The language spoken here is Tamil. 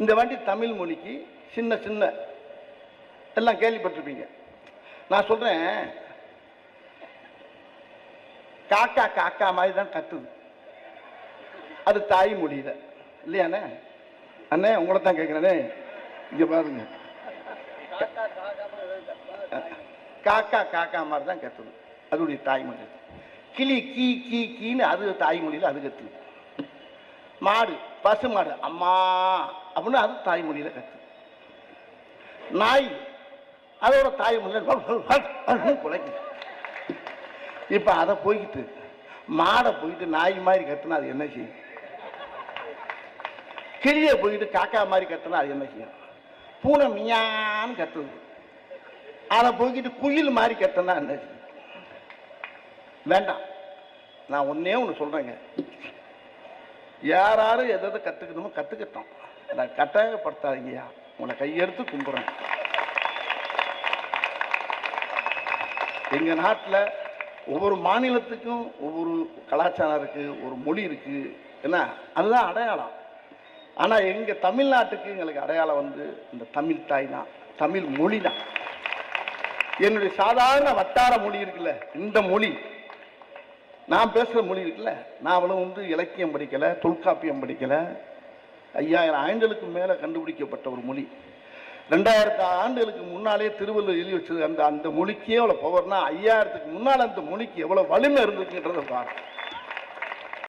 இந்த வாட்டி தமிழ் மொழிக்கு சின்ன சின்ன எல்லாம் கேள்விப்பட்டிருப்பீங்க. நான் சொல்றேன், காக்கா காக்கா மாதிரி தான் கத்துது. அது தாய்மொழியில இல்லையாண்ணே? அண்ணே உங்களை தான் கேட்கிறேனே, இங்க பாருங்க. காக்கா காக்கா மாதிரி தான் கத்துது, அதோடைய தாய்மொழி. கிளி கீ கீ கீன்னு அது தாய்மொழியில் அது கத்துது. மாடு பசு மாடு அம்மா அப்படின்னு அது தாய்மொழியில கத்து. நாய் அதோட தாய்மொழியில் குலைக்குது. இப்ப அதை போய்கிட்டு மாடை போயிட்டு நாய் மாதிரி கத்துனா அது என்ன செய்யும்? கிளியை போயிட்டு காக்கா மாதிரி கத்துனா அது என்ன செய்யும்? பூனை மியான்னு கத்துது. அதை போய்கிட்டு குயில் மாதிரி கத்துனா என்ன செய்யும்? வேண்டாம், நான் ஒன்னே ஒன்று சொல்றேங்க. யாரும் எதை கத்துக்கணுமோ கத்துக்கிட்டோம், நான் கட்டாயப்படுத்தாதீங்கயா. உங்களை கையெடுத்து கும்பிடுறேன். எங்க நாட்டில் ஒவ்வொரு மாநிலத்துக்கும் ஒவ்வொரு கலாச்சாரம் இருக்கு, ஒரு மொழி இருக்கு, என்ன அதுதான் அடையாளம். ஆனா எங்க தமிழ்நாட்டுக்கு எங்களுக்கு அடையாளம் வந்து இந்த தமிழ் தாய் தான், தமிழ் மொழி தான். என்னுடைய சாதாரண வட்டார மொழி இருக்குல்ல, இந்த மொழி நான் பேசுகிற மொழி இருக்குல்ல, நான் அவளும் வந்து இலக்கியம் படிக்கலை, தொல்காப்பியம் படிக்கலை. 5000 ஆண்டுகளுக்கு மேலே கண்டுபிடிக்கப்பட்ட ஒரு மொழி. 2000 ஆண்டுகளுக்கு முன்னாலே திருவள்ளுவர் எழுதி வச்சது. அந்த மொழிக்கே எவ்வளோ பவர்னா 5000க்கு முன்னால் அந்த மொழிக்கு எவ்வளோ வலிமை இருந்துச்சுன்றதை பாருங்க.